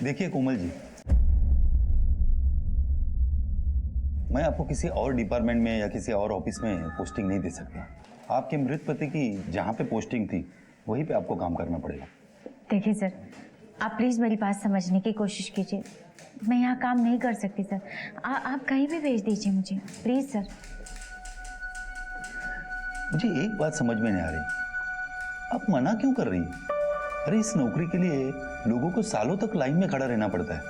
देखिए कोमल जी, मैं आपको किसी और डिपार्टमेंट में या किसी और ऑफिस में पोस्टिंग नहीं दे सकता। आपके मृत पति की जहाँ पे पोस्टिंग थी वहीं पे आपको काम करना पड़ेगा। देखिए सर, आप प्लीज़ मेरी बात समझने की कोशिश कीजिए। मैं यहाँ काम नहीं कर सकती सर। आप कहीं भी भेज दीजिए मुझे, प्लीज़ सर। मुझे एक बात समझ में नहीं आ रही, आप मना क्यों कर रही है? अरे इस नौकरी के लिए लोगों को सालों तक लाइन में खड़ा रहना पड़ता है।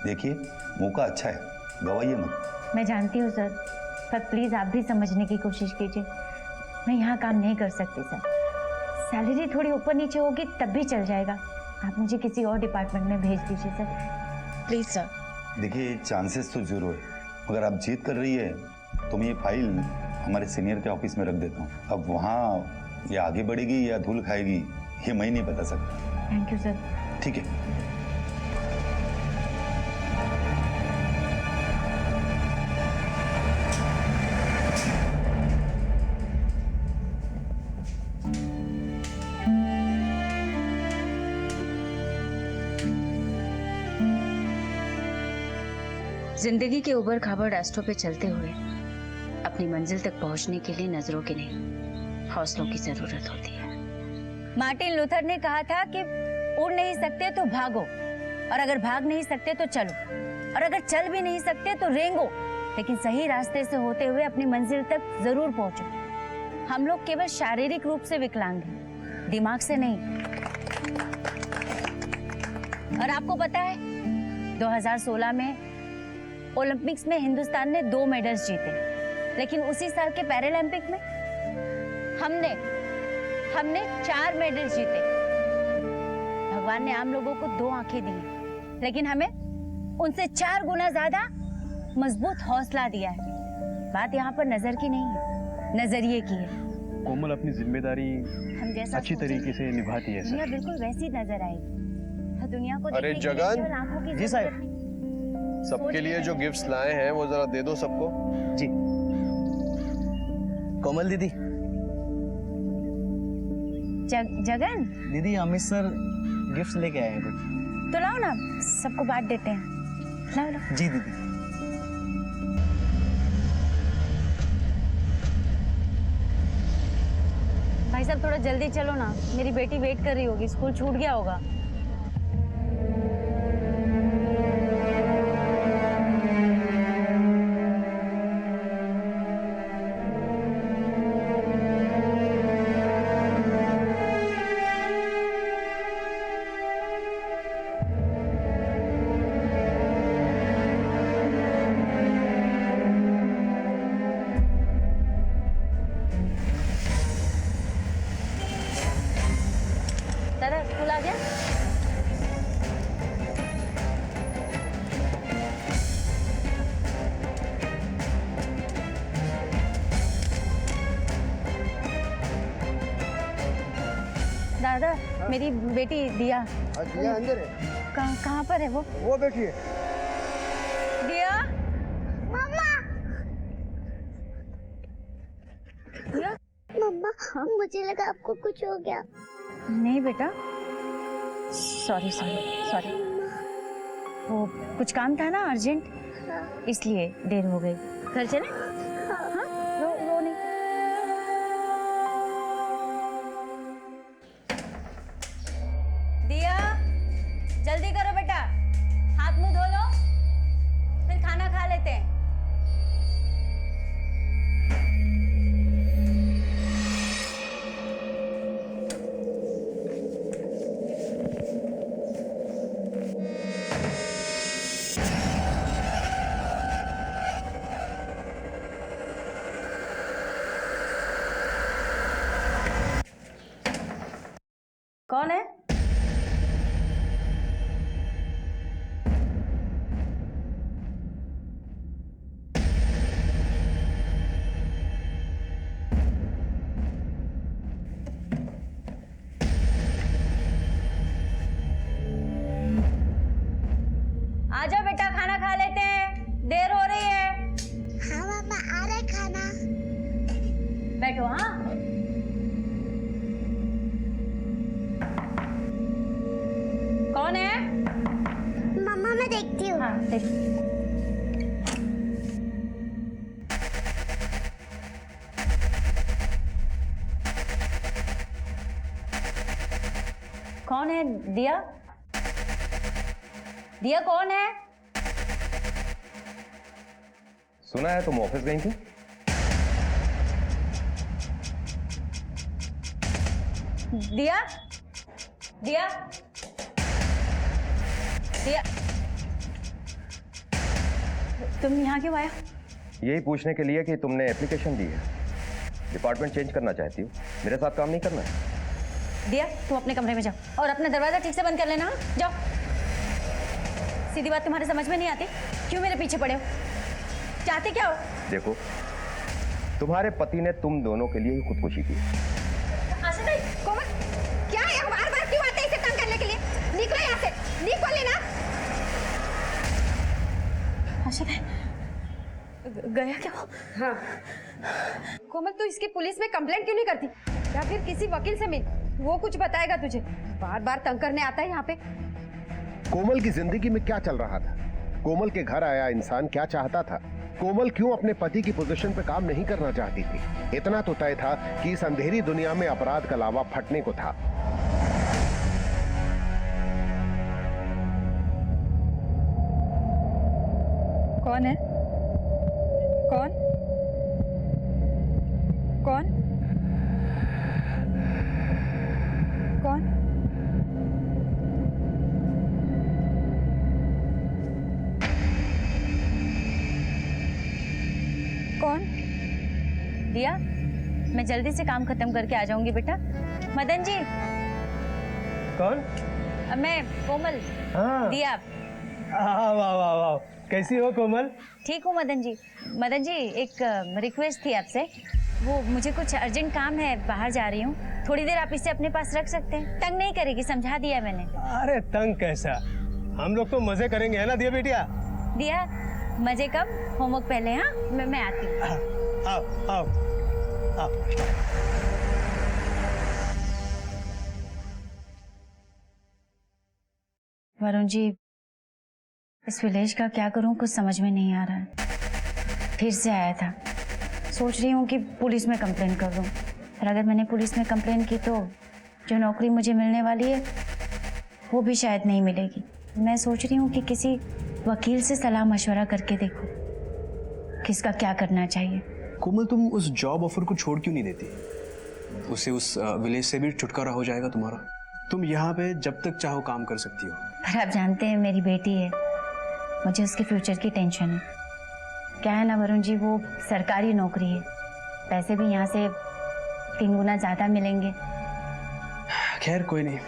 देखिए मौका अच्छा है, गवाइए मत। मैं जानती हूँ सर, पर प्लीज़ आप भी समझने की कोशिश कीजिए। मैं यहाँ काम नहीं कर सकती सर। सैलरी थोड़ी ऊपर नीचे होगी तब भी चल जाएगा। आप मुझे किसी और डिपार्टमेंट में भेज दीजिए सर, प्लीज़ सर। देखिए चांसेस तो जरूर है, अगर आप जीत कर रही है तो मैं ये फाइल हमारे सीनियर के ऑफिस में रख देता हूँ। अब वहाँ ये आगे बढ़ेगी या धूल खाएगी ये मैं नहीं बता सकता। Thank you sir. ठीक है। जिंदगी के उबड़ खाबड़ रास्तों पे चलते हुए अपनी मंजिल तक पहुंचने के लिए नजरों की नहीं, हौसलों की जरूरत होती है। मार्टिन लूथर ने कहा था कि उड़ नहीं सकते तो भागो, और अगर भाग नहीं सकते तो चलो, और अगर चल भी नहीं सकते तो रेंगो, लेकिन सही रास्ते से होते हुए अपनी मंजिल तक जरूर पहुंचो। हम लोग केवल शारीरिक रूप से विकलांग हैं, दिमाग से नहीं। और आपको पता है 2016 में ओलंपिक्स में हिंदुस्तान ने 2 मेडल्स जीते, लेकिन उसी साल के पैरालंपिक में हमने 4 मेडल्स जीते। भगवान ने आम लोगों को 2 आंखें दी हैं, लेकिन हमें उनसे 4 गुना ज्यादा मजबूत हौसला दिया है। बात यहाँ पर नजर की नहीं है, नजरिए की है। कोमल अपनी जिम्मेदारी हम जैसा अच्छी तरीके से निभाती है दुनिया सर। बिल्कुल वैसी नजर आएगी। हर दुनिया को अरे देखने के लिए जगन। केवल आंखों की जी साहब। जरूरत नहीं। सबके लिए जो गिफ्ट्स लाए हैं वो जरा दे दो सबको। जी। कोमल दीदी, जगन, दीदी अमित सर गिफ्ट्स लेके आए हैं कुछ। तो लाओ ना, सबको बांट देते हैं। लाओ लाओ। जी दीदी। भाई साहब थोड़ा जल्दी चलो ना, मेरी बेटी वेट कर रही होगी, स्कूल छूट गया होगा। दादा स्कूल आ गया? दादा मेरी बेटी दिया। दिया अंदर है। कहाँ पर है वो बैठी है। दिया? दिया? मम्मा मुझे लगा आपको कुछ हो गया। नहीं बेटा, सॉरी वो कुछ काम था ना अर्जेंट, इसलिए देर हो गई। घर चले? हाँ, रो नहीं। दिया जल्दी करो बेटा, हाथ मुंह धो लो, फिर खाना खा लेते हैं। कौन है दिया? दिया कौन है? सुना है तुम ऑफिस गई थी? दिया? दिया? दिया? तुम यहाँ क्यों आया? यही पूछने के लिए कि तुमने एप्लीकेशन दी है, डिपार्टमेंट चेंज करना चाहती हो, मेरे साथ काम नहीं करना है। दिया, तुम अपने कमरे में जाओ और अपना दरवाजा ठीक से बंद कर लेना। हाँ? जाओ। सीधी बात तुम्हारे समझ में नहीं आती? क्यों मेरे पीछे पड़े हो? चाहते क्या हो? देखो, तुम्हारे पति ने तुम दोनों के लिए ही खुदकुशी की। आशा ताई, कोमल, क्या है? बार-बार क्यों आते हैं इसे तंग करने के लिए? निकलो यहाँ से, निकलो लेना। आशा ताई, गया क्या वो? हाँ। कोमल, तू इसकी पुलिस में कंप्लेंट क्यों नहीं करती? या फिर किसी वकील से मिल, वो कुछ बताएगा तुझे। बार-बार तंग करने आता है यहाँ पे। कोमल की जिंदगी में क्या चल रहा था? कोमल के घर आया इंसान क्या चाहता था? कोमल क्यों अपने पति की पोजीशन पे काम नहीं करना चाहती थी? इतना तो तय था कि इस अंधेरी दुनिया में अपराध का लावा फटने को था। कौन है? कौन? कौन? कौन? कौन? दिया, मैं जल्दी से काम खत्म करके आ जाऊंगी बेटा। मदन जी। कौन? मैं कोमल। हाँ। दिया। वाह वाह वाह, कैसी हो कोमल? ठीक हूँ मदन जी। मदन जी, एक रिक्वेस्ट थी आपसे। वो मुझे कुछ अर्जेंट काम है, बाहर जा रही हूँ, थोड़ी देर आप इसे अपने पास रख सकते हैं? तंग नहीं करेगी, समझा दिया मैंने। अरे तंग कैसा, हम लोग तो मजे करेंगे, है ना दिया बेटिया? दिया, मजे कब, होमवर्क पहले। हाँ, मैं आती हूँ। आओ आओ आओ। वरुण जी, इस विलेज का क्या करूं, कुछ समझ में नहीं आ रहा है। फिर से आया था, सोच रही हूँ कि पुलिस में कंप्लेन कर दूं, पर अगर मैंने पुलिस में कंप्लेन की तो जो नौकरी मुझे मिलने वाली है वो भी शायद नहीं मिलेगी। मैं सोच रही हूँ कि किसी वकील से सलाह मशवरा करके देखूं किसका क्या करना चाहिए। कोमल, तुम उस जॉब ऑफर को छोड़ क्यों नहीं देती? उससे उस विलेज से भी छुटकारा हो जाएगा तुम्हारा। तुम यहाँ पे जब तक चाहो काम कर सकती हो। पर आप जानते हैं, मेरी बेटी है, मुझे उसके फ्यूचर की टेंशन है। क्या है ना वरुण जी, वो सरकारी नौकरी है, पैसे भी यहाँ से 3 गुना ज्यादा मिलेंगे। खैर कोई नहीं,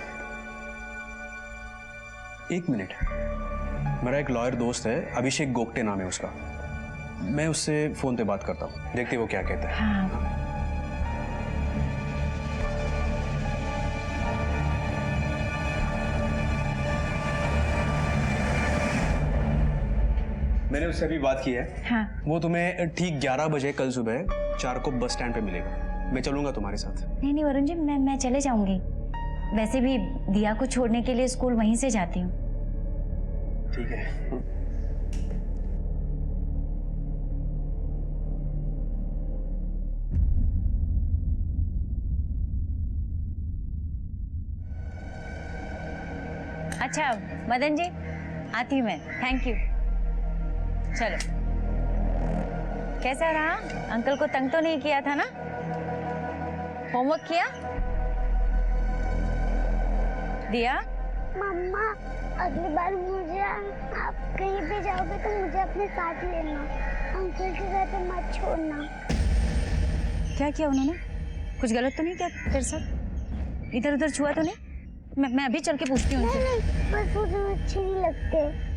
1 मिनट। मेरा एक लॉयर दोस्त है, अभिषेक गोगटे नाम है उसका, मैं उससे फोन पे बात करता हूँ, देखते वो क्या कहता है। हाँ। मैंने उससे अभी बात की है। हाँ। वो तुम्हें ठीक 11 बजे कल सुबह 4 को बस स्टैंड पे मिलेगा। मैं चलूंगा तुम्हारे साथ। नहीं वरुण जी, मैं चले जाऊंगी। वैसे भी दिया को छोड़ने के लिए स्कूल वहीं से जाती हूँ। ठीक है। अच्छा मदन जी, आती हूँ मैं। Thank you. चलो। कैसा रहा? अंकल को तंग तो नहीं किया था ना? होमवर्क किया? दिया? मम्मा, अगली बार मुझे आप कहीं पे जाओगे तो मुझे अपने साथ लेना। अंकल के घर पे मत छोड़ना। क्या किया उन्होंने? कुछ गलत तो नहीं किया तेरे साथ? इधर उधर छुआ तो नहीं? मैं अभी चल के पूछती हूँ उनसे। नहीं, बस मुझे अच्छे नहीं लगते।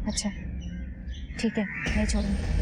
अच्छा ठीक है, नहीं छोड़ूंगी।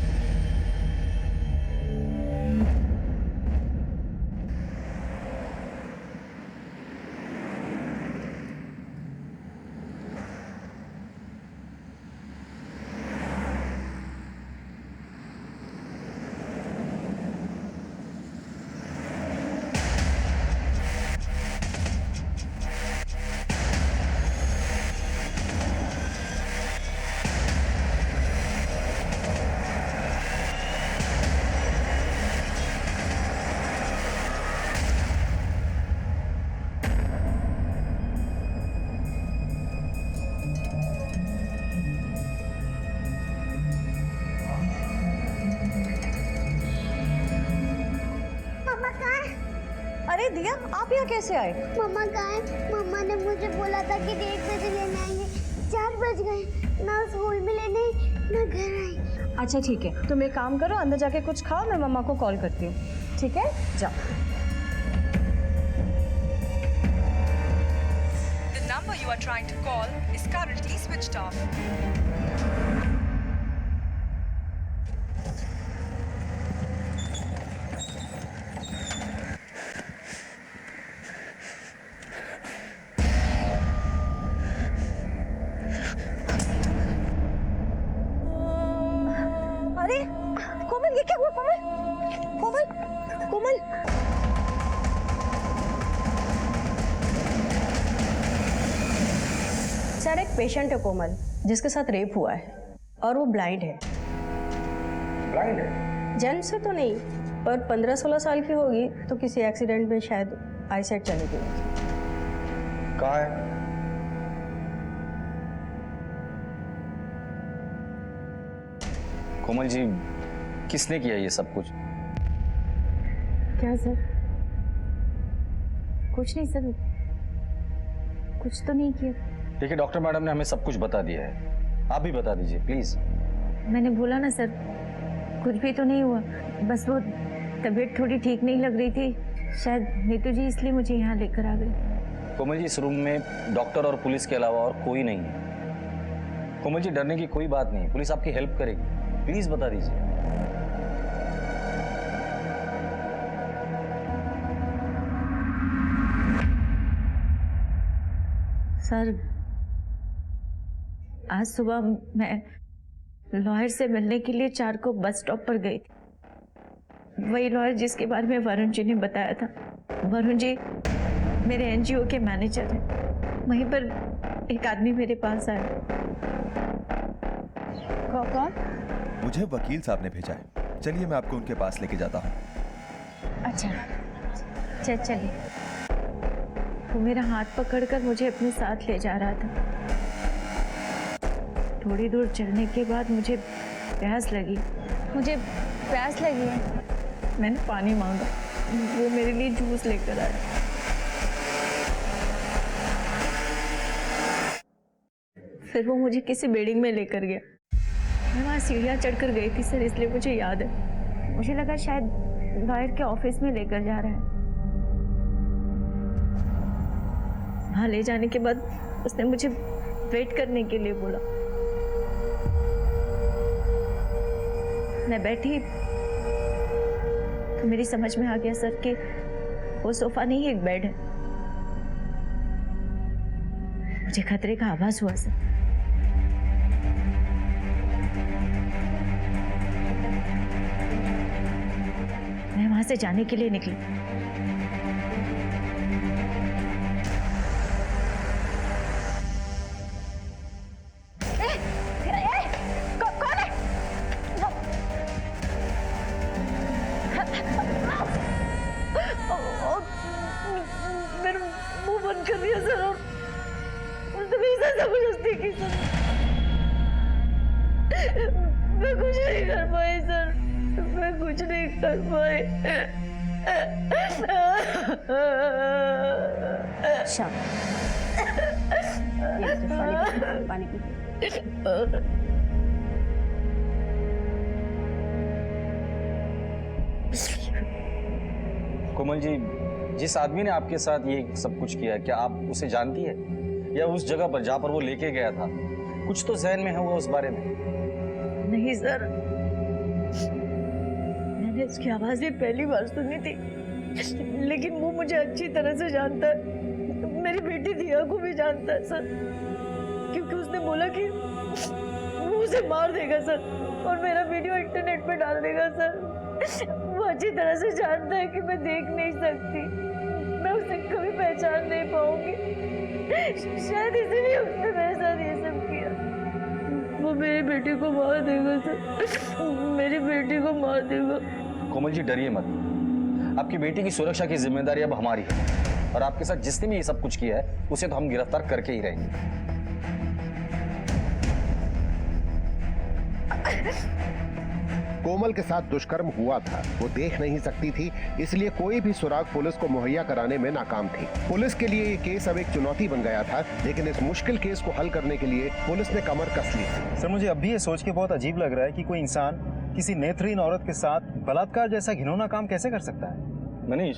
अरे दिया, आप यहाँ कैसे आए? मम्मा कहाँ है? मम्मा ने मुझे बोला था कि 1:30 बजे लेने आएंगे। 4 बज गए, ना स्कूल में लेने ना घर आई। अच्छा ठीक है, तुम एक काम करो, अंदर जाके कुछ खाओ, मैं मम्मा को कॉल करती हूँ। ठीक है, जाओ। The number you are trying to call is currently switched off. अरे कोमल, ये क्या हुआ? कोमल कोमल कोमल, सर एक पेशेंट है कोमल, जिसके साथ रेप हुआ है और वो ब्लाइंड है। ब्लाइंड है? जन्म से तो नहीं, पर 15-16 साल की होगी तो किसी एक्सीडेंट में शायद आईसाइट चली गई। कहाँ है? कोमल जी, किसने किया ये सब कुछ? क्या सर? कुछ नहीं सर, कुछ तो नहीं किया। देखिए डॉक्टर मैडम ने हमें सब कुछ बता दिया है, आप भी बता दीजिए प्लीज। मैंने बोला ना सर, कुछ भी तो नहीं हुआ, बस वो तबीयत थोड़ी ठीक नहीं लग रही थी, शायद नीतू जी इसलिए मुझे यहाँ लेकर आ गई। कोमल जी, इस रूम में डॉक्टर और पुलिस के अलावा और कोई नहीं है। कोमल जी, डरने की कोई बात नहीं, पुलिस आपकी हेल्प करेगी, प्लीज बता दीजिए। सर, आज सुबह मैं लॉयर से मिलने के लिए चारकोप बस स्टॉप पर गई थी। वही लॉयर जिसके बारे में वरुण जी ने बताया था। वरुण जी मेरे एनजीओ के मैनेजर हैं। वहीं पर एक आदमी मेरे पास आया। कौन? मुझे वकील साहब ने भेजा है, चलिए मैं आपको उनके पास लेके जाता हूँ। अच्छा चलिए। वो मेरा हाथ पकड़कर मुझे अपने साथ ले जा रहा था। थोड़ी दूर चलने के बाद मुझे प्यास लगी है। मैंने पानी मांगा, वो मेरे लिए जूस लेकर आया। फिर वो मुझे किसी बिल्डिंग में लेकर गया। मैं वहाँ सीढ़ियाँ चढ़कर गई थी सर, इसलिए मुझे याद है। मुझे लगा शायद लॉयर के ऑफिस में लेकर जा रहा है। वहाँ ले जाने के बाद उसने मुझे वेट करने के लिए बोला। मैं बैठी तो मेरी समझ में आ गया सर कि वो सोफा नहीं, एक बेड है। मुझे खतरे का आभास हुआ सर। मैं वहां से जाने के लिए निकली। मेरा मुंह बंद कर दिया सर, और जबरदस्ती की सर। मैं कुछ नहीं कर पाई सर, मैं कुछ नहीं कर पाई। पानी पी। कोमल जी, जिस आदमी ने आपके साथ ये सब कुछ किया है, क्या आप उसे जानती है? या उस जगह पर जहाँ पर वो लेके गया था, कुछ तो जहन में होगा उस बारे में? नहीं सर, मैंने उसकी आवाज भी पहली बार सुनी थी, लेकिन वो मुझे अच्छी तरह से जानता है। मेरी बेटी दिया को भी जानता है सर, क्योंकि उसने बोला कि वो उसे मार देगा सर, और मेरा वीडियो इंटरनेट पे डाल देगा सर। वो अच्छी तरह से जानता है कि मैं देख नहीं सकती, मैं उसे कभी पहचान नहीं पाऊंगी। शायद इसीलिए उसने मेरे साथ ये सब किया। वो मेरी बेटी को मार देगा सर, मेरी बेटी को मार देगा। कोमल जी, डरिए मत, आपकी बेटी की सुरक्षा की जिम्मेदारी अब हमारी है, और आपके साथ जिसने भी ये सब कुछ किया है उसे तो हम गिरफ्तार करके ही रहेंगे। कोमल के साथ दुष्कर्म हुआ था वो देख नहीं सकती थी, इसलिए कोई भी सुराग पुलिस को मुहैया कराने में नाकाम थी। पुलिस के लिए ये केस अब एक चुनौती बन गया था, लेकिन इस मुश्किल केस को हल करने के लिए पुलिस ने कमर कस ली थी। सर मुझे अब भी ये सोच के बहुत अजीब लग रहा है कि कोई इंसान किसी नेत्रहीन औरत के साथ बलात्कार जैसा घिनौना काम कैसे कर सकता है। मनीष,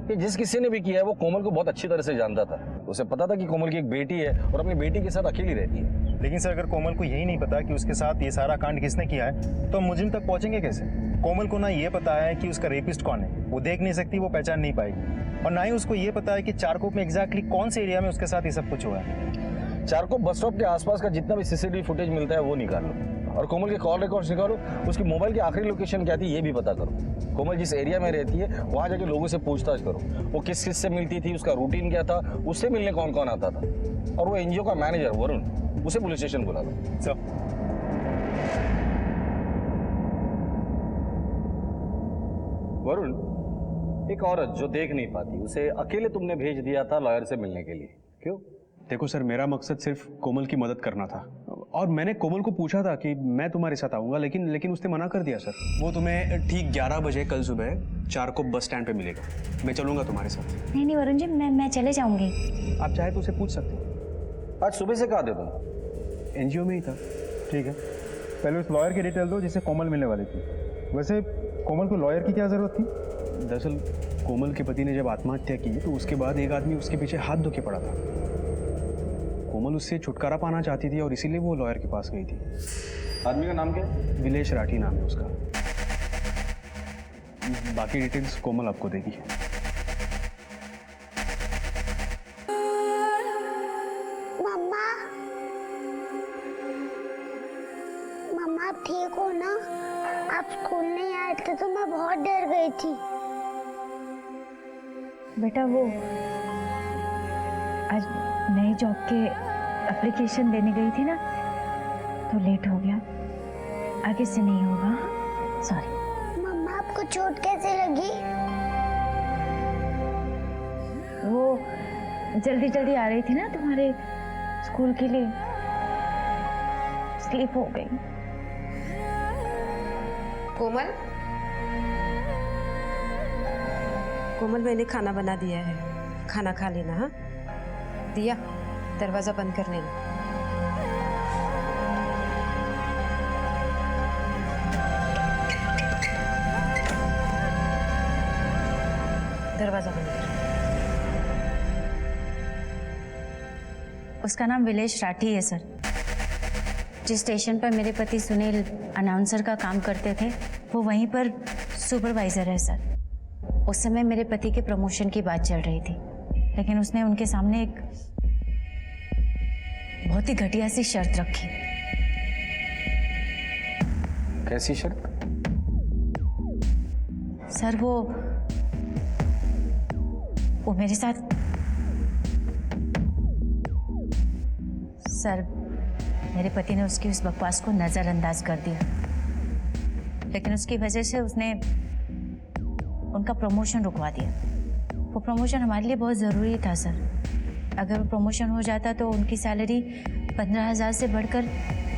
ये जिस किसी ने भी किया है वो कोमल को बहुत अच्छी तरह से जानता था। उसे पता था कि कोमल की एक बेटी है और अपनी बेटी के साथ अकेली रहती है। लेकिन सर अगर कोमल को यही नहीं पता कि उसके साथ ये सारा कांड किसने किया है तो हम मुजरिम तक पहुंचेंगे कैसे। कोमल को ना ये पता है कि उसका रेपिस्ट कौन है, वो देख नहीं सकती, वो पहचान नहीं पाएगी, और ना ही उसको ये पता है कि चारकोप में एग्जैक्टली कौन से एरिया में उसके साथ ये सब कुछ हुआ है। चारकोप बस स्टॉप के आसपास का जितना भी सीसीटीवी फुटेज मिलता है वो निकालो, और कोमल के कॉल रिकॉर्ड्स निकालो, उसकी मोबाइल की आखिरी लोकेशन क्या थी ये भी पता करो। कोमल जिस एरिया में रहती है वहाँ जाके लोगों से पूछताछ करो, वो किस किस से मिलती थी, उसका रूटीन क्या था, उससे मिलने कौन कौन आता था, और वो एनजीओ का मैनेजर वरुण, उसे पुलिस स्टेशन बुला लो। सर वरुण, एक औरत जो देख नहीं पाती उसे अकेले तुमने भेज दिया था लॉयर से मिलने के लिए, क्यों? देखो सर, मेरा मकसद सिर्फ कोमल की मदद करना था, और मैंने कोमल को पूछा था कि मैं तुम्हारे साथ आऊंगा, लेकिन उसने मना कर दिया सर। वो तुम्हें ठीक 11 बजे कल सुबह चारकोप बस स्टैंड पे मिलेगा। मैं चलूंगा तुम्हारे साथ। नहीं वरुण जी, मैं चले जाऊंगी। आप चाहे तो उसे पूछ सकते हो। आज सुबह से कहा थे तुम? एनजीओ में ही था। ठीक है, पहले उस लॉयर की डिटेल दो जिससे कोमल मिलने वाली थी। वैसे कोमल को लॉयर की क्या जरूरत थी? दरअसल कोमल के पति ने जब आत्महत्या की तो उसके बाद एक आदमी उसके पीछे हाथ धो के पड़ा था। कोमल उससे छुटकारा पाना चाहती थी और इसीलिए वो लॉयर के पास गई थी। आदमी का नाम क्या है? विलेश राठी नाम है उसका। बाकी डिटेल्स कोमल आपको देगी। मम्मा, मम्मा आप ठीक हो ना? आप स्कूल नहीं आए थे तो मैं बहुत डर गई थी। बेटा वो आज नई जॉब के एप्लीकेशन देने गई थी ना, तो लेट हो गया, आगे से नहीं होगा, सॉरी। मम्मा आपको चोट कैसे लगी? वो जल्दी जल्दी आ रही थी ना तुम्हारे स्कूल के लिए, स्लिप हो गई। कोमल, कोमल मैंने खाना बना दिया है, खाना खा लेना। हाँ दिया, दरवाजा बंद कर लेना। दरवाजा बंद कर। उसका नाम विलेश राठी है सर। जिस स्टेशन पर मेरे पति सुनील अनाउंसर का काम करते थे वो वहीं पर सुपरवाइजर है सर। उस समय मेरे पति के प्रमोशन की बात चल रही थी, लेकिन उसने उनके सामने एक बहुत ही घटिया सी शर्त रखी। कैसी शर्त? सर वो मेरे साथ, सर मेरे पति ने उसकी उस बकवास को नजरअंदाज कर दिया, लेकिन उसकी वजह से उसने उनका प्रमोशन रुकवा दिया। वो प्रमोशन हमारे लिए बहुत ज़रूरी था सर। अगर वो प्रमोशन हो जाता तो उनकी सैलरी 15,000 से बढ़कर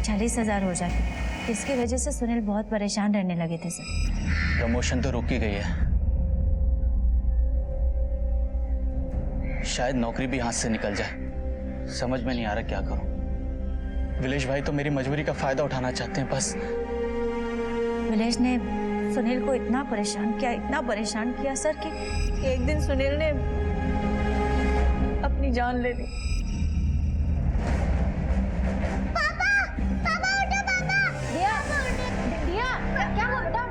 40,000 हो जाती। इसकी वजह से सुनील बहुत परेशान रहने लगे थे सर। प्रमोशन तो रुक ही गई है, शायद नौकरी भी हाथ से निकल जाए। समझ में नहीं आ रहा क्या करूं। विलेश भाई तो मेरी मजबूरी का फायदा उठाना चाहते हैं बस। विलेश ने सुनील को इतना परेशान किया सर कि एक दिन सुनील ने अपनी जान ले ली। पापा, पापा उठो पापा। दिया, दिया, क्या होता?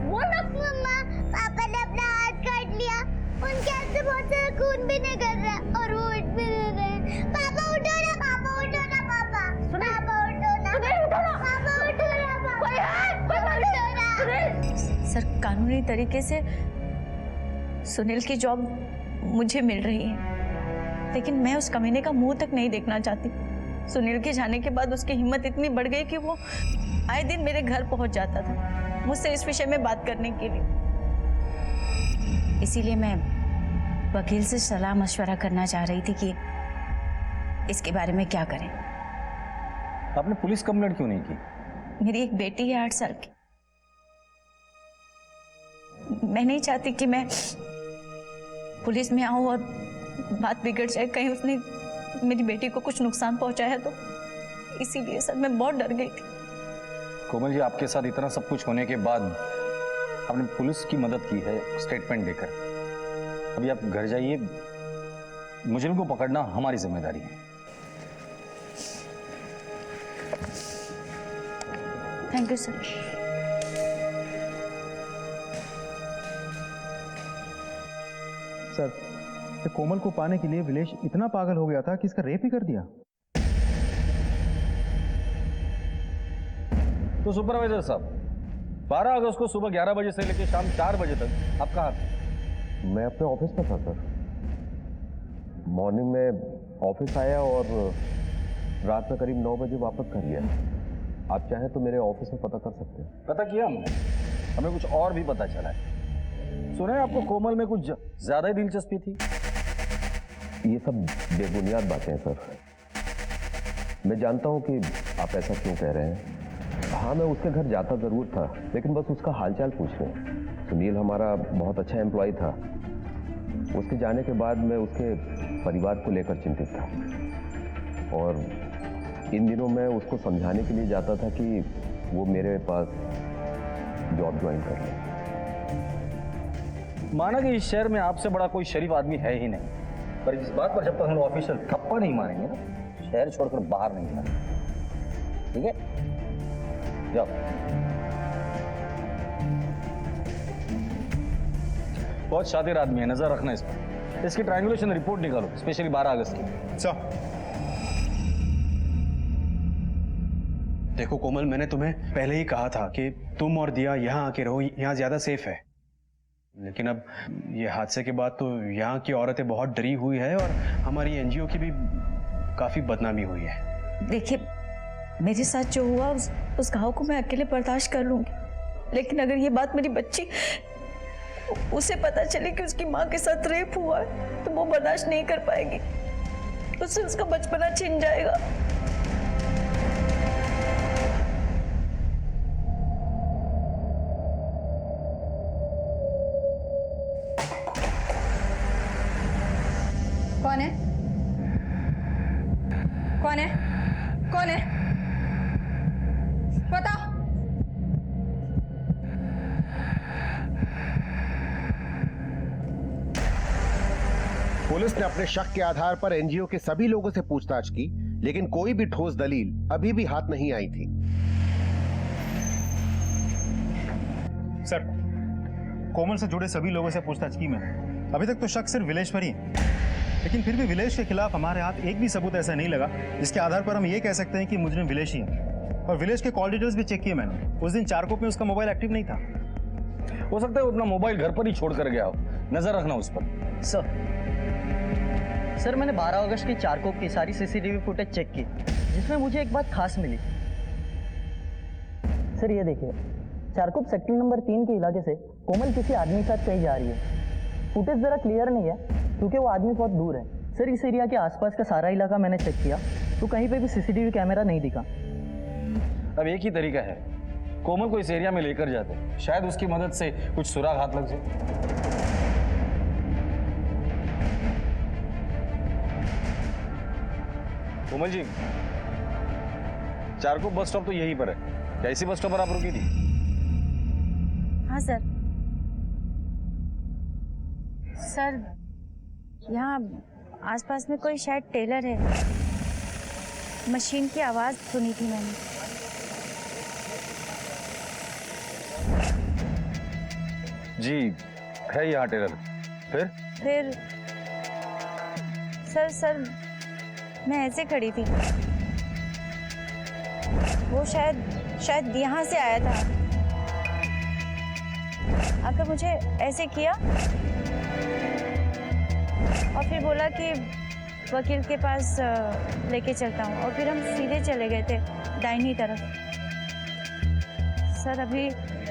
वो ना मम्मा, पापा ने अपना हाथ काट लिया। उनके हाथ से बहुत सारा खून भी निकल रहा है और वो उठ भी नहीं रहे। पापा उठो ना, पापा उठो ना, पापा। पापा उठो ना, पापा उठो ना, पापा उठो ना। सर कानूनी तरीके से सुनील की जॉब मुझे मिल रही है, लेकिन मैं उस कमीने का मुंह तक नहीं देखना चाहती। सुनील के जाने के बाद उसकी हिम्मत इतनी बढ़ गई कि वो आए दिन मेरे घर पहुंच जाता था मुझसे इस विषय में बात करने के लिए। इसीलिए मैं वकील से सलाह मशवरा करना चाह रही थी कि इसके बारे में क्या करें। आपने पुलिस कंप्लेंट क्यों नहीं की? मेरी एक बेटी है 8 साल की, मैं नहीं चाहती कि मैं पुलिस में आऊं और बात बिगड़ जाए, कहीं उसने मेरी बेटी को कुछ नुकसान पहुंचाया तो। इसीलिए सर मैं बहुत डर गई थी। कोमल जी, आपके साथ इतना सब कुछ होने के बाद आपने पुलिस की मदद की है स्टेटमेंट देकर। अभी आप घर जाइए, मुजरिम को पकड़ना हमारी जिम्मेदारी है। Thank you sir. सर, तो कोमल को पाने के लिए विलेश इतना पागल हो गया था कि इसका रेप ही कर दिया। तो सुपरवाइजर साहब, 12 अगस्त को सुबह 11 बजे से लेकर शाम 4 बजे तक आप कहाँ थे? मैं अपने ऑफिस में था सर। मॉर्निंग में ऑफिस आया और रात में करीब 9 बजे वापस घर गया। आप चाहें तो मेरे ऑफिस में पता कर सकते हैं। पता किया हमने, हमें कुछ और भी पता चला है। सुने आपको कोमल में कुछ ज्यादा ही दिलचस्पी थी। ये सब बेबुनियाद बातें हैं सर। मैं जानता हूं कि आप ऐसा क्यों कह रहे हैं। हाँ, मैं उसके घर जाता जरूर था, लेकिन बस उसका हालचाल पूछने। सुनील हमारा बहुत अच्छा एम्प्लॉय था। उसके जाने के बाद मैं उसके परिवार को लेकर चिंतित था और इन दिनों मैं उसको समझाने के लिए जाता था कि वो मेरे पास जॉब ज्वाइन कर ले। माना कि इस शहर में आपसे बड़ा कोई शरीफ आदमी है ही नहीं, पर इस बात पर जब तक हम ऑफिशियल थप्पड़ नहीं मारेंगे ना, शहर छोड़कर बाहर नहीं जाना। ठीक है, जाओ। बहुत शातिर आदमी है, नजर रखना इस पर। इसकी ट्रायंगुलेशन रिपोर्ट निकालो, स्पेशली 12 अगस्त की। देखो कोमल, मैंने तुम्हें पहले ही कहा था कि तुम और दिया यहाँ आके रहो, यहाँ ज्यादा सेफ है। लेकिन अब ये हादसे के बाद तो यहाँ की औरतें बहुत डरी हुई है और हमारी एनजीओ की भी काफी बदनामी हुई है। देखिए, मेरे साथ जो हुआ उस घाव को मैं अकेले बर्दाश्त कर लूंगी, लेकिन अगर ये बात मेरी बच्ची उसे पता चले कि उसकी माँ के साथ रेप हुआ है तो वो बर्दाश्त नहीं कर पाएगी। उससे उसका बचपना छिन जाएगा। कौन है? कौन है? कौन है? बताओ। पुलिस ने अपने शक के आधार पर एनजीओ के सभी लोगों से पूछताछ की, लेकिन कोई भी ठोस दलील अभी भी हाथ नहीं आई थी। सर, कोमल से जुड़े सभी लोगों से पूछताछ की मैंने। अभी तक तो शक सिर्फ विलेश पर ही है, लेकिन फिर भी विलेश के खिलाफ हमारे हाथ एक भी सबूत ऐसा नहीं लगा जिसके आधार पर हम ये कह सकते हैं कि मुजरिम विलेश ही है। और विलेश के कॉल डिटेल्स भी चेक किए मैंने। उस दिन चारकोप में उसका मोबाइल एक्टिव नहीं था। हो सकता है वो अपना मोबाइल घर पर ही छोड़ कर गया हो, नजर रखना उस पर। सर, मैंने 12 अगस्त की चारकोप की सारी सीसीटीवी फुटेज चेक की, जिसमें मुझे एक बात खास मिली। सर ये देखिए, चारकोप सेक्टर नंबर 3 के इलाके से कोमल किसी आदमी के साथ कहीं जा रही है। फुटेज जरा क्लियर नहीं है क्योंकि वो आदमी बहुत दूर है। सर, इस एरिया के आसपास का सारा इलाका मैंने चेक किया तो कहीं पे भी सीसीटीवी कैमरा नहीं दिखा। अब एक ही तरीका है, कोमल को इस एरिया में लेकर जाते, शायद उसकी मदद से कुछ सुराग हाथ लग जाए। कोमल जी, चारकोप बस स्टॉप तो यहीं पर है, क्या इसी बस स्टॉप पर आप रुकी थी? हाँ सर। सर, यहाँ आसपास में कोई शायद टेलर है। मशीन की आवाज सुनी थी मैंने। जी है यहाँ टेलर। फिर सर मैं ऐसे खड़ी थी, वो शायद यहाँ से आया था, आकर मुझे ऐसे किया और फिर बोला कि वकील के पास लेके चलता हूँ, और फिर हम सीधे चले गए थे दाहिनी तरफ। सर, अभी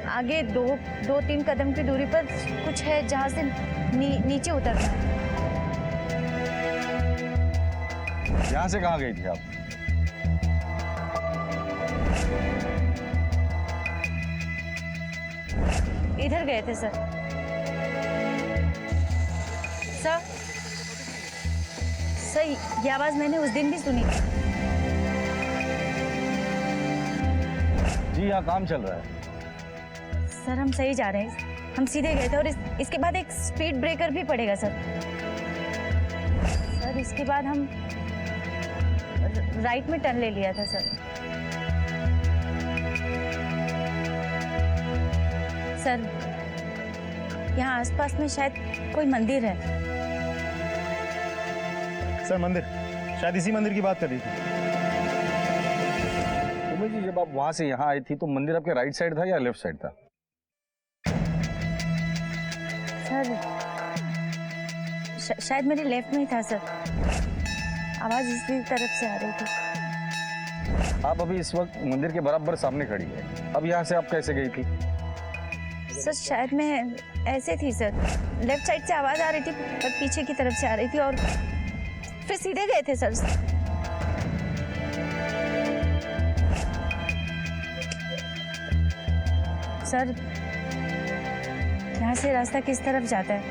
आगे दो तीन कदम की दूरी पर कुछ है जहाँ से नीचे उतरना है। यहाँ से कहाँ गई थी आप? इधर गए थे सर। सर, ये आवाज मैंने उस दिन भी सुनी थी। जी यहाँ काम चल रहा है। सर हम सही जा रहे हैं, हम सीधे गए थे और इसके बाद एक स्पीड ब्रेकर भी पड़ेगा सर। सर इसके बाद हम राइट में टर्न ले लिया था सर। सर यहाँ आसपास में शायद कोई मंदिर है। सर मंदिर, शायद इसी मंदिर की बात कर रही थी। उमेश जी, जब आप वहां से यहाँ आई थी तो मंदिर आपके राइट साइड था या लेफ्ट साइड था? सर शायद मेरे लेफ्ट में ही था सर। आवाज इसी तरफ से आ रही थी। आप अभी इस वक्त मंदिर के बराबर सामने खड़ी है। अब यहाँ से आप कैसे गई थी? सर शायद मैं ऐसे थी सर, लेफ्ट साइड से आवाज आ रही थी पर पीछे की तरफ से आ रही थी और फिर सीधे गए थे सर। सर यहाँ से रास्ता किस तरफ जाता है?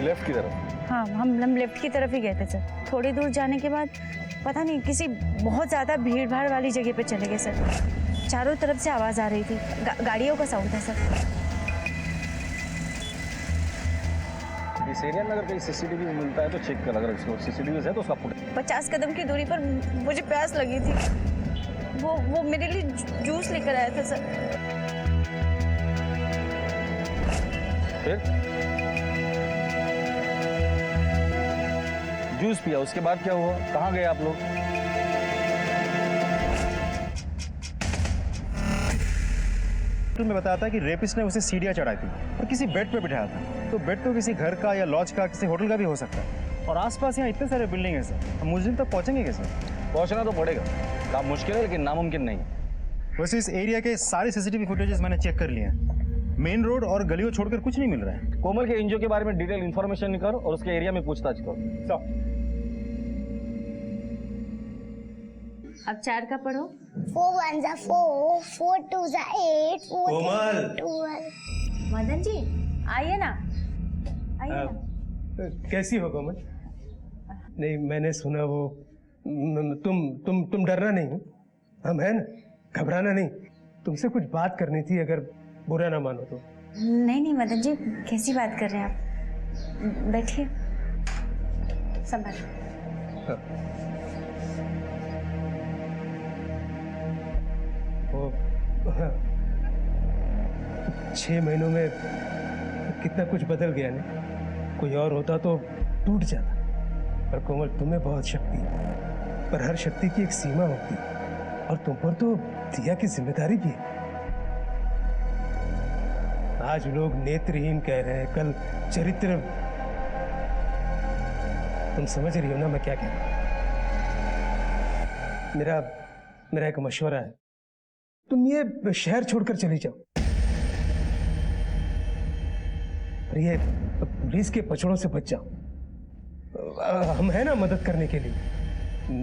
लेफ्ट की तरफ। हाँ हम लेफ्ट की तरफ ही गए थे सर। थोड़ी दूर जाने के बाद पता नहीं किसी बहुत ज्यादा भीड़ भाड़ वाली जगह पे चले गए सर। चारों तरफ से आवाज आ रही थी, गाड़ियों का साउंड था सर। इस एरिया में अगर कहीं सीसीटीवी मिलता है तो चेक कर, अगर सीसीटीवी है तो उसका फुटेज। 50 कदम की दूरी पर मुझे प्यास लगी थी, वो मेरे लिए जूस लेकर आया था सर। फिर जूस पिया, उसके बाद क्या हुआ? कहाँ गए आप लोग? में बताया था कि रेपिस्ट ने उसे सीढ़ियां चढ़ाई थी और किसी बेड पे बिठाया था। तो बेड तो किसी घर का या लॉज का, किसी होटल का भी हो सकता है। और आसपास यहाँ इतने सारे बिल्डिंग है सर, हम मुझे तक पहुँचेंगे कैसे? पहुँचना तो पड़ेगा, काम मुश्किल है लेकिन नामुमकिन नहीं। वैसे इस एरिया के सारे सीसीटीवी फुटेजेस मैंने चेक कर लिए हैं। मेन रोड और गलियों छोड़कर कुछ नहीं मिल रहा है। कोमल के एनजीओ के बारे में डिटेल इन्फॉर्मेशन निकालो और उसके एरिया में पूछताछ करो। अब 4 का पढ़ो। 4 1 4, 4 2 8, 4 कोमल। 12। मदन जी आइए ना, आइए ना। कैसी हो कोमल? नहीं मैंने सुना वो तुम डरना नहीं, हम हैं ना, घबराना नहीं। तुमसे कुछ बात करनी थी, अगर बुरा ना मानो तो। नहीं मदन जी, कैसी बात कर रहे हैं आप? बैठिए, संभाल। हाँ। हाँ। 6 महीनों में कितना कुछ बदल गया नहीं। कोई और होता तो टूट जाता। पर कोमल तुम्हें बहुत शक्ति है, पर हर शक्ति की एक सीमा होती है और तुम पर तो दिया की जिम्मेदारी भी है। आज लोग नेत्रहीन कह रहे हैं, कल चरित्र। तुम समझ रही हो ना मैं क्या कह रहा हूं? मेरा एक मशवरा है, तुम ये शहर छोड़कर चली जाओ और ये पुलिस के पछड़ों से बच जाओ। हम हैं ना मदद करने के लिए।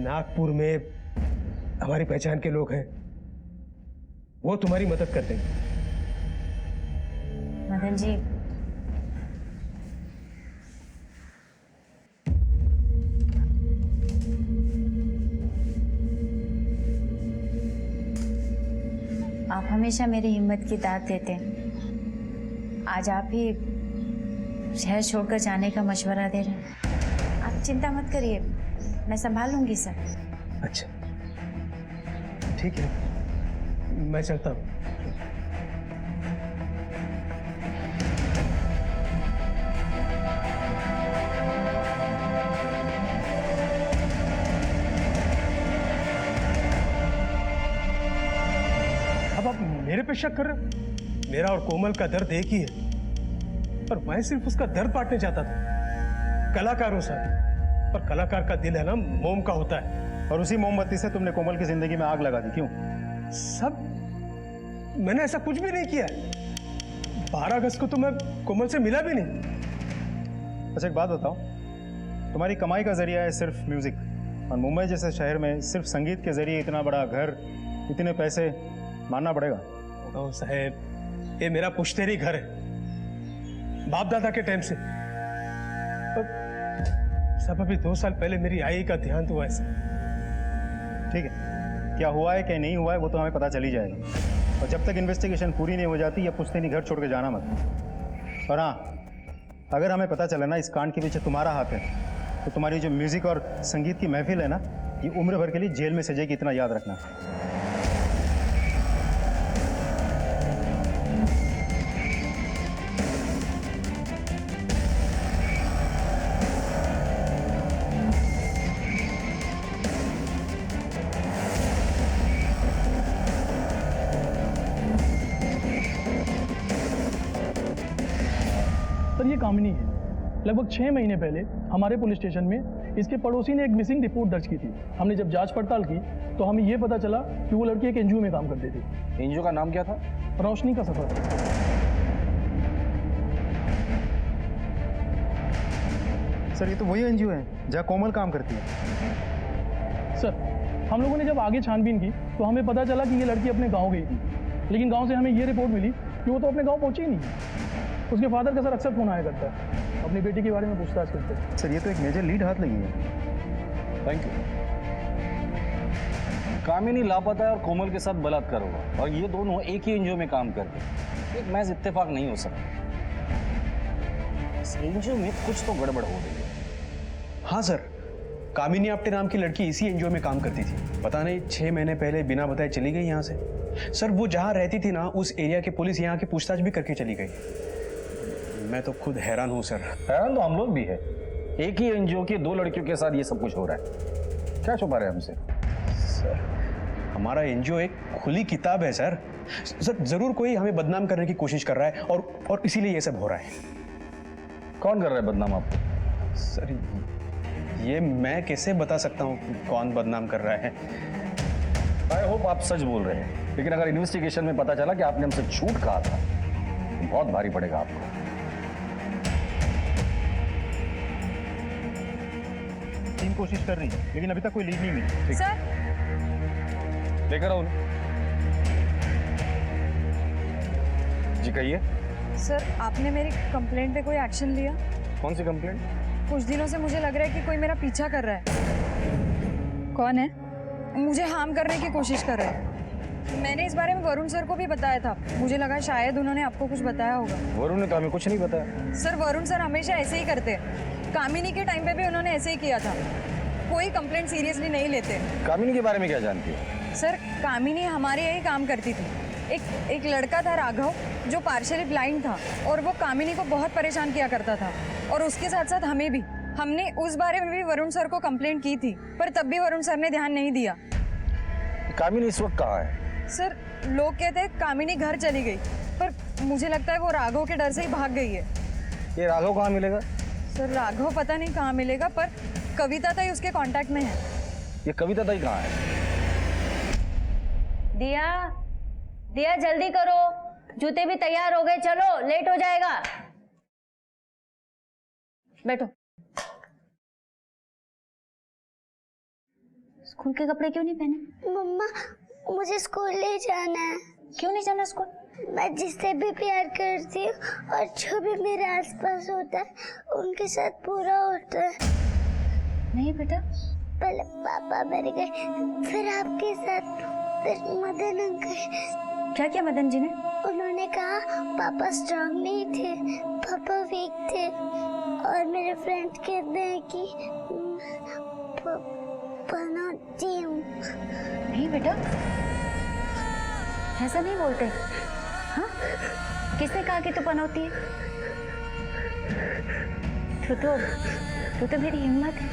नागपुर में हमारी पहचान के लोग हैं, वो तुम्हारी मदद कर देंगे। मदन जी, आप हमेशा मेरी हिम्मत की दाद देते हैं। आज आप ही शहर छोड़कर जाने का मशवरा दे रहे हैं। आप चिंता मत करिए, मैं संभाल लूंगी सर। अच्छा ठीक है, मैं चलता हूँ। अब आप मेरे पे शक कर रहे हो? मेरा और कोमल का दर्द एक ही है और मैं सिर्फ उसका दर्द बांटने चाहता था कलाकारों से। पर कलाकार का दिल है ना, मोम का होता है। और उसी मोमबत्ती से तुमने कोमल की जिंदगी में आग लगा दी, क्यों? सब मैंने ऐसा कुछ भी नहीं किया। 12 अगस्त को तो मैं कोमल से मिला भी नहीं। अच्छा एक बात बताओ, तुम्हारी कमाई का जरिया है सिर्फ म्यूजिक, और मुंबई जैसे शहर में सिर्फ संगीत के जरिए इतना बड़ा घर, इतने पैसे, मानना पड़ेगा। ओ साहेब, ये मेरा पुश्तैनी घर है, बाप दादा के टाइम से। सब अभी 2 साल पहले मेरी आई का देहांत हुआ है सर। ठीक है, क्या हुआ है क्या नहीं हुआ है वो तो हमें पता चल ही जाएगा, और जब तक इन्वेस्टिगेशन पूरी नहीं हो जाती या पुश्ते नहीं घर छोड़ के जाना मत। और हाँ, अगर हमें पता चला ना इस कांड के पीछे तुम्हारा हाथ है, तो तुम्हारी जो म्यूजिक और संगीत की महफिल है ना, ये उम्र भर के लिए जेल में सजेगी, इतना याद रखना। सर ये कामिनी है। लगभग 6 महीने पहले हमारे पुलिस स्टेशन में इसके पड़ोसी ने एक मिसिंग रिपोर्ट दर्ज की थी। हमने जब जांच पड़ताल की तो हमें ये पता चला कि वो लड़की एक एनजीओ में काम करती थी। एनजीओ का नाम क्या था? रोशनी का सफर। सर ये तो वही एनजीओ है जहाँ कोमल काम करती है। सर हम लोगों ने जब आगे छानबीन की तो हमें पता चला कि ये लड़की अपने गाँव गई थी, लेकिन गाँव से हमें ये रिपोर्ट मिली कि वो तो अपने गाँव पहुंची ही नहीं। उसके फादर का सर अक्सर फोन आया करता है, अपनी बेटी के बारे में पूछताछ करते हैं। सर ये तो एक मेजर लीड हाथ लगी है। Thank you. कामिनी लापता है और कोमल के साथ बलात्कार हुआ, और ये दोनों एक ही एनजीओ में काम करते हैं। एक महज इत्तेफाक नहीं हो सकता, इस एनजीओ में कुछ तो गड़बड़ हो रही है। हाँ सर, कामिनी आप्टे नाम की लड़की इसी एनजीओ में काम करती थी। पता नहीं 6 महीने पहले बिना बताए चली गई यहाँ से। सर वो जहाँ रहती थी ना, उस एरिया की पुलिस यहाँ की पूछताछ भी करके चली गई। मैं तो खुद हैरान हूँ सर। हैरान तो हम लोग भी है। एक ही एनजीओ की 2 लड़कियों के साथ ये सब कुछ हो रहा है, क्या छुपा रहे हैं हमसे? सर हमारा एनजीओ एक खुली किताब है सर। सर जरूर कोई हमें बदनाम करने की कोशिश कर रहा है, और इसीलिए ये सब हो रहा है। कौन कर रहा है बदनाम आपको? सर ये मैं कैसे बता सकता हूँ कौन बदनाम कर रहा है। आई होप आप सच बोल रहे हैं, लेकिन अगर इन्वेस्टिगेशन में पता चला कि आपने हमसे झूठ कहा था तो बहुत भारी पड़ेगा आपको। टीम कोशिश कर रही है, लेकिन अभी तक कोई लीड नहीं मिली। सर लेकर आओ जी, कहिए। सर आपने मेरी कंप्लेंट पे कोई एक्शन लिया? कौन सी कंप्लेंट? कुछ दिनों से मुझे लग रहा है कि कोई मेरा पीछा कर रहा है। कौन है? मुझे हार्म करने की कोशिश कर रहा है। मैंने इस बारे में वरुण सर को भी बताया था, मुझे लगा शायद उन्होंने आपको कुछ बताया होगा। वरुण ने तो हमें कुछ नहीं बताया। सर वरुण सर हमेशा ऐसे ही करते हैं। कामिनी के टाइम पे भी उन्होंने ऐसे ही किया था, कोई कंप्लेंट सीरियसली नहीं लेते। कामिनी के बारे में क्या जानती है? सर कामिनी हमारे यही काम करती थी। एक लड़का था राघव, जो पार्शियली ब्लाइंड था, और वो कामिनी को बहुत परेशान किया करता था, और उसके साथ साथ हमें भी। हमने उस बारे में भी वरुण सर को कंप्लेंट की थी, पर तब भी वरुण सर ने ध्यान नहीं दिया। कामिनी इस वक्त कहाँ है? सर लोग कहते हैं कामिनी घर चली गई, पर मुझे लगता है वो राघव के डर से ही भाग गई है। ये राघव कहाँ मिलेगा? सर राघव पता नहीं कहाँ मिलेगा, पर कविता ताई उसके कांटेक्ट में है। ये कविता ताई कहाँ है? दिया दिया जल्दी करो, जूते भी तैयार हो गए, चलो लेट हो जाएगा। बैठो। स्कूल के कपड़े क्यों नहीं पहने? मम्मा मुझे स्कूल नहीं जाना है। क्यों नहीं जाना स्कूल? मैं जिससे भी प्यार करती हूँ और जो भी मेरे आसपास होता है उनके साथ पूरा होता है। नहीं बेटा, पहले पापा मर गए, फिर आपके साथ, फिर मदन अंकल। क्या किया मदन जी ने? उन्होंने कहा पापा स्ट्रांग नहीं थे, पापा वीक थे, और मेरे फ्रेंड कहते हैं कि पनौती हूँ। नहीं बेटा, ऐसा नहीं बोलते। हाँ, किसने कहा कि तू पनौती है? तू तो मेरी हिम्मत है,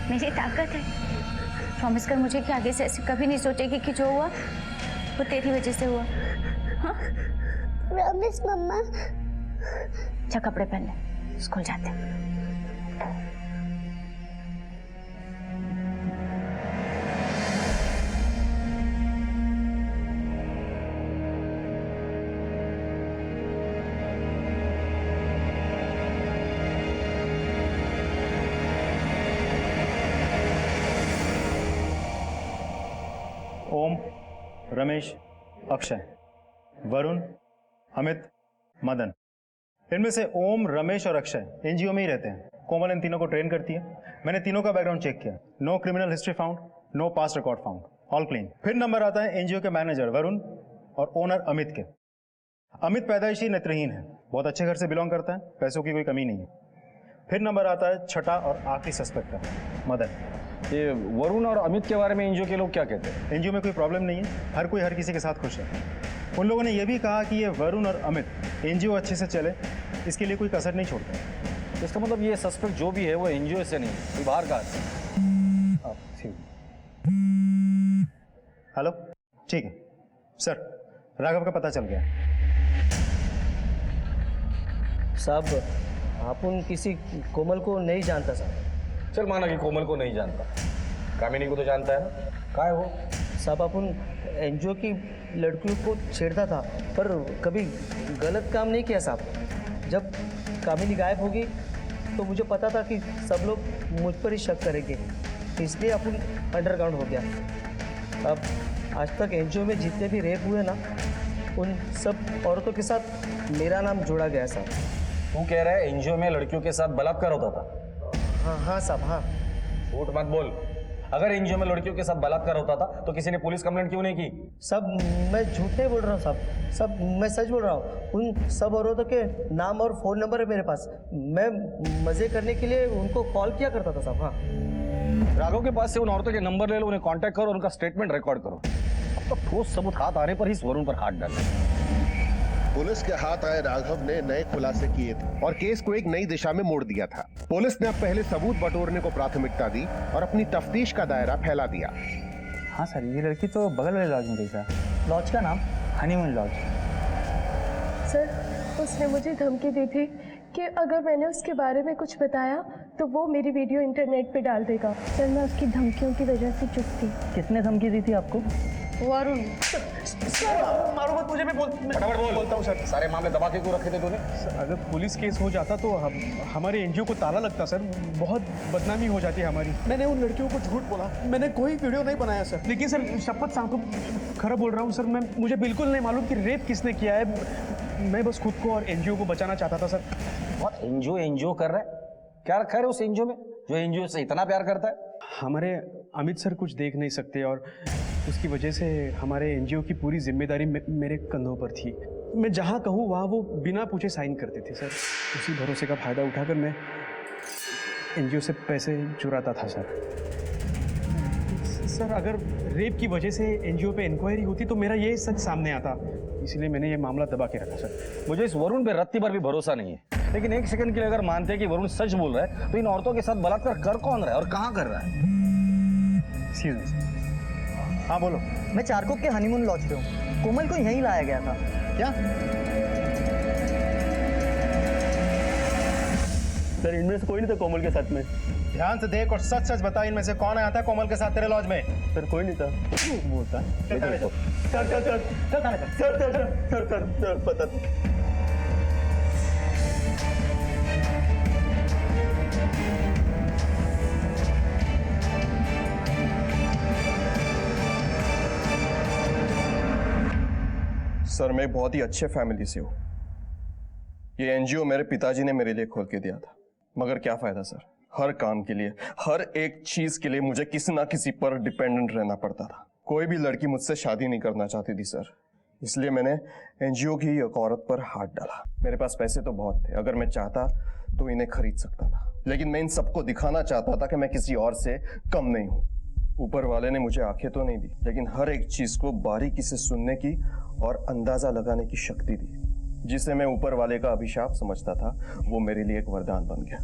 मेरी ताकत है। प्रॉमिस कर मुझे कि आगे से ऐसे कभी नहीं सोचेगी कि जो हुआ वो तेरी वजह से हुआ। हाँ? प्रॉमिस मम्मा। अच्छा कपड़े पहन ले, स्कूल जाते हैं। ओम, रमेश, अक्षय, वरुण, अमित, मदन, इनमें से ओम, रमेश और अक्षय एनजीओ में ही रहते हैं। कोमल इन तीनों को ट्रेन करती है। मैंने तीनों का बैकग्राउंड चेक किया, no criminal history found, no past record found, all clean. फिर नंबर आता है एनजीओ के मैनेजर वरुण और ओनर अमित के। अमित पैदाइशी नेत्रहीन है, बहुत अच्छे घर से बिलोंग करता है, पैसों की कोई कमी नहीं है। फिर नंबर आता है छठा और आखिरी सस्पेक्ट का, मदन। ये वरुण और अमित के बारे में एनजीओ के लोग क्या कहते हैं? एनजीओ में कोई प्रॉब्लम नहीं है, हर कोई हर किसी के साथ खुश है। उन लोगों ने यह भी कहा कि ये वरुण और अमित एनजीओ अच्छे से चले, इसके लिए कोई कसर नहीं छोड़ते। इसका मतलब ये सस्पेक्ट जो भी है वो एनजीओ से नहीं, कोई बाहर का है। हेलो, ठीक है सर, राघव का पता चल गया। साहब आप उन किसी कोमल को नहीं जानता साहब। चल माना कि कोमल को नहीं जानता, कामिनी को तो जानता है ना, कहाँ है वो? साहब आप उन एनजीओ की लड़कियों को छेड़ता था, पर कभी गलत काम नहीं किया साहब। जब कामिनी गायब होगी तो मुझे पता था कि सब लोग मुझ पर ही शक करेंगे, इसलिए अपन अंडरग्राउंड हो गया। अब आज तक एनजीओ में जितने भी रेप हुए ना, उन सब औरतों के साथ मेरा नाम जोड़ा गया साहब। तू कह रहा है एनजीओ में लड़कियों के साथ बलात्कार होता था? हाँ साहब, हाँ। झूठ मत बोल। अगर एनजीओ में लड़कियों के साथ बलात्कार होता था तो किसी ने पुलिस कंप्लेंट क्यों नहीं की? सब मैं झूठ नहीं बोल रहा हूँ साहब, सब मैं सच बोल रहा हूँ। उन सब औरतों के नाम और फ़ोन नंबर है मेरे पास। मैं मज़े करने के लिए उनको कॉल किया करता था साहब। हाँ, राघव के पास से उन औरतों के नंबर ले लो, उन्हें कांटेक्ट करो, उनका स्टेटमेंट रिकॉर्ड करो। अब तो ठोस सबूत हाथ आने पर ही इस वरुण पर हाथ डाले। पुलिस के हाथ आए राघव ने नए खुलासे किए थे और केस को एक नई दिशा में मोड़ दिया था। पुलिस ने अब पहले सबूत बटोरने को प्राथमिकता दी और अपनी तफ्तीश का दायरा फैला दिया। हाँ सर, ये लड़की तो बगल वाले लॉज में गई था। लॉज का नाम? Honeymoon laws. सर उसने मुझे धमकी दी थी कि अगर मैंने उसके बारे में कुछ बताया तो वो मेरी वीडियो इंटरनेट पे डाल देगा। सर मैं उसकी धमकियों की वजह से चुप थी। किसने धमकी दी थी आपको? वरुण। मारो मत मुझे, मैं बोलता हूँ सर। सारे मामले दबा के क्यों रखे थे तूने? अगर पुलिस केस हो जाता तो हमारे एनजीओ को ताला लगता सर, बहुत बदनामी हो जाती है हमारी। मैंने उन लड़कियों को झूठ बोला, मैंने कोई वीडियो नहीं बनाया सर। लेकिन सर शपथ सांप खरा बोल रहा हूँ सर, मुझे बिल्कुल नहीं मालूम कि रेप किसने किया है। मैं बस खुद को और एनजीओ को बचाना चाहता था सर। बहुत एनजीओ कर रहा है, क्या रखा है उस एनजीओ में जो एनजीओ से इतना प्यार करता है? हमारे अमित सर कुछ देख नहीं सकते और उसकी वजह से हमारे एनजीओ की पूरी जिम्मेदारी मेरे कंधों पर थी। मैं जहाँ कहूँ वहाँ वो बिना पूछे साइन करते थे सर। उसी भरोसे का फायदा उठाकर मैं एनजीओ से पैसे चुराता था सर। सर अगर रेप की वजह से एनजीओ पे इंक्वायरी होती तो मेरा ये सच सामने आता, इसलिए मैंने ये मामला दबा के रखा सर। मुझे इस वरुण पे रत्ती भर भी भरोसा नहीं है, लेकिन एक सेकंड के लिए अगर मानते हैं कि वरुण सच बोल रहा है तो इन औरतों के साथ बलात्कार कर कौन रहा है और कहाँ कर रहा है? हाँ बोलो। मैं चारकोप के हनीमून लॉज पे हूँ। कोमल को यहीं लाया गया था। क्या सर इनमें से कोई नहीं था कोमल के साथ में। ध्यान से देख और सच सच बता, इनमें से कौन आया था कोमल के साथ तेरे लॉज में? सर कोई नहीं था। बोलता सर पता। सर मैं बहुत ही अच्छे फैमिली से हूँ। ये एनजीओ मेरे पिताजी ने मेरे लिए खोल के दिया था, मगर क्या फायदा सर, हर काम के लिए, हर एक चीज के लिए मुझे किसी ना किसी पर डिपेंडेंट रहना पड़ता था। कोई भी लड़की मुझसे शादी नहीं करना चाहती थी सर, इसलिए मैंने एनजीओ की एक औरत पर हाथ डाला। मेरे पास पैसे तो बहुत थे, अगर मैं चाहता तो इन्हें खरीद सकता था, लेकिन मैं इन सबको दिखाना चाहता था कि मैं किसी और से कम नहीं हूँ। ऊपर वाले ने मुझे आंखें तो नहीं दी, लेकिन हर एक चीज को बारीकी से सुनने की और अंदाजा लगाने की शक्ति दी। जिसे मैं ऊपर वाले का अभिशाप समझता था वो मेरे लिए एक वरदान बन गया।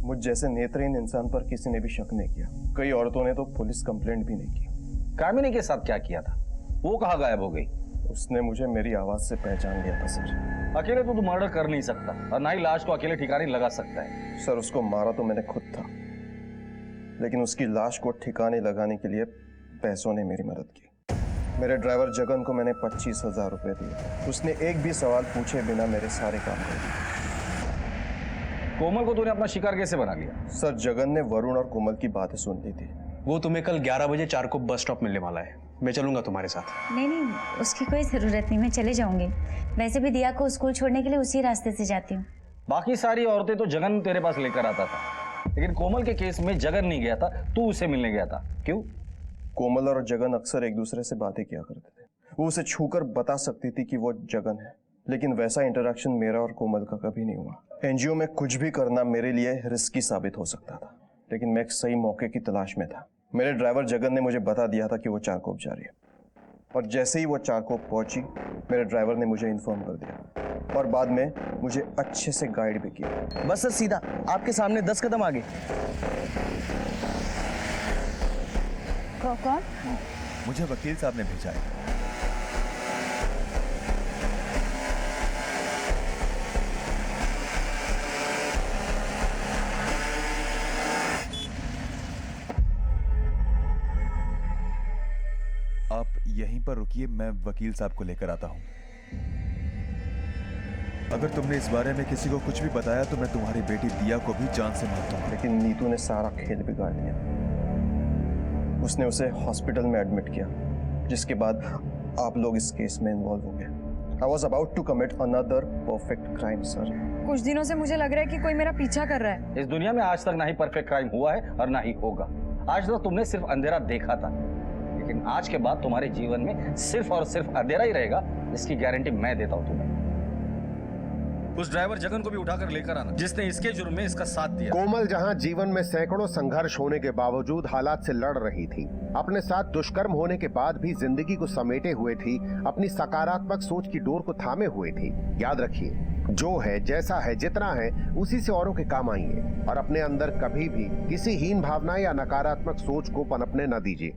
मुझ जैसे नेत्रहीन इंसान पर किसी ने भी शक नहीं किया। कई औरतों ने तो पुलिस कंप्लेंट भी नहीं की। कामिनी के साथ क्या किया था? वो कहाँ गायब हो गई? उसने मुझे मेरी आवाज से पहचान लिया था सर। अकेले तो तू मर्डर कर नहीं सकता और ना ही लाश को अकेले ठिकाने लगा सकता है। सर उसको मारा तो मैंने खुद था, लेकिन उसकी लाश को ठिकाने लगाने के लिए पैसों ने मेरी मदद की। मेरे ड्राइवर जगन को मैंने 25,000 रुपए दिए। उसने एक भी सवाल पूछे बिना मेरे सारे काम कर दिए। कोमल को तूने अपना शिकार कैसे बना लिया? सर जगन ने वरुण और कोमल की बातें सुन ली थी। वो तुम्हें कल 11 बजे चारकोप बस स्टॉप मिलने वाला है, मैं चलूंगा तुम्हारे साथ। नहीं, उसकी कोई ज़रूरत नहीं, मैं चले जाऊंगी। वैसे भी दिया को स्कूल छोड़ने के लिए उसी रास्ते से जाती हूँ। बाकी सारी औरतें तो जगन तेरे पास लेकर आता था, लेकिन कोमल के केस में जगन नहीं गया था, तू उसे मिलने गया था, क्यों? कोमल और जगन अक्सर एक दूसरे से बातें किया करते थे। वो उसे छूकर बता सकती थी कि वो जगन है, लेकिन वैसा इंटरेक्शन मेरा और कोमल का कभी नहीं हुआ। एनजीओ में कुछ भी करना मेरे लिए रिस्की साबित हो सकता था, लेकिन मैं एक सही मौके की तलाश में था। मेरे ड्राइवर जगन ने मुझे बता दिया था कि वो चारकोप जा रही है, और जैसे ही वो चारकोप पहुंची मेरे ड्राइवर ने मुझे इन्फॉर्म कर दिया और बाद में मुझे अच्छे से गाइड भी किया। बस सर सीधा आपके सामने 10 कदम आगे। कौन? मुझे वकील साहब ने भेजा है। आप यहीं पर रुकिए, मैं वकील साहब को लेकर आता हूं। अगर तुमने इस बारे में किसी को कुछ भी बताया तो मैं तुम्हारी बेटी दिया को भी जान से मार दूंगा। लेकिन नीतू ने सारा खेल बिगाड़ दिया। उसने उसे हॉस्पिटल में एडमिट किया, जिसके बाद आप लोग इस केस में इन्वॉल्व हो गए। I was about to commit another perfect crime, sir. कुछ दिनों से मुझे लग रहा है कि कोई मेरा पीछा कर रहा है। इस दुनिया में आज तक ना ही परफेक्ट क्राइम हुआ है और ना ही होगा। आज तक तुमने सिर्फ अंधेरा देखा था, लेकिन आज के बाद तुम्हारे जीवन में सिर्फ और सिर्फ अंधेरा ही रहेगा, इसकी गारंटी मैं देता हूं तुम्हें। उस ड्राइवर जगन को भी उठाकर लेकर आना, जिसने इसके जुर्म में इसका साथ दिया। कोमल जहां जीवन में सैकड़ों संघर्ष होने के बावजूद हालात से लड़ रही थी, अपने साथ दुष्कर्म होने के बाद भी जिंदगी को समेटे हुए थी, अपनी सकारात्मक सोच की डोर को थामे हुए थी। याद रखिए, जो है, जैसा है, जितना है, उसी से औरों के काम आइए और अपने अंदर कभी भी किसी हीन भावना या नकारात्मक सोच को पनपने न दीजिए।